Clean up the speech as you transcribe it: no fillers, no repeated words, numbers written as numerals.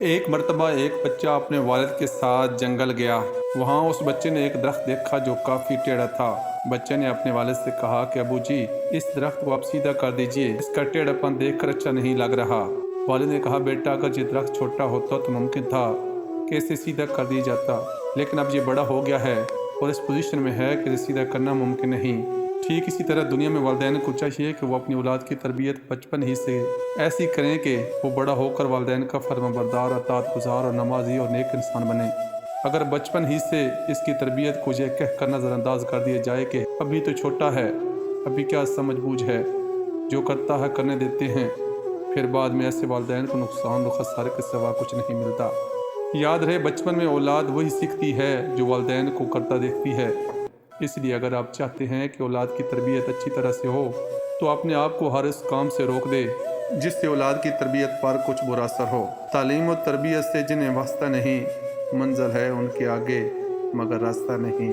ایک مرتبہ ایک بچہ اپنے والد کے ساتھ جنگل گیا۔ وہاں اس بچے نے ایک درخت دیکھا جو کافی ٹیڑھا تھا۔ بچے نے اپنے والد سے کہا کہ ابو جی، اس درخت کو آپ سیدھا کر دیجئے، اس کا ٹیڑھا پن دیکھ کر اچھا نہیں لگ رہا۔ والد نے کہا، بیٹا، اگر یہ درخت چھوٹا ہوتا تو ممکن تھا کہ اسے سیدھا کر دیا جاتا، لیکن اب یہ بڑا ہو گیا ہے اور اس پوزیشن میں ہے کہ اسے سیدھا کرنا ممکن نہیں۔ ٹھیک اسی طرح دنیا میں والدین کو چاہیے کہ وہ اپنی اولاد کی تربیت بچپن ہی سے ایسی کریں کہ وہ بڑا ہو کر والدین کا فرمانبردار، اطاعت گزار اور نمازی اور نیک انسان بنے۔ اگر بچپن ہی سے اس کی تربیت کو یہ کہہ کر نظر انداز کر دیا جائے کہ ابھی تو چھوٹا ہے، ابھی کیا سمجھ بوجھ ہے، جو کرتا ہے کرنے دیتے ہیں، پھر بعد میں ایسے والدین کو نقصان و خسارے کے سوا کچھ نہیں ملتا۔ یاد رہے، بچپن میں اولاد وہی سیکھتی ہے جو والدین کو کرتا دیکھتی ہے۔ اس لیے اگر آپ چاہتے ہیں کہ اولاد کی تربیت اچھی طرح سے ہو تو اپنے آپ کو ہر اس کام سے روک دے جس سے اولاد کی تربیت پر کچھ برا اثر ہو۔ تعلیم و تربیت سے جنہیں واسطہ نہیں، منزل ہے ان کے آگے مگر راستہ نہیں۔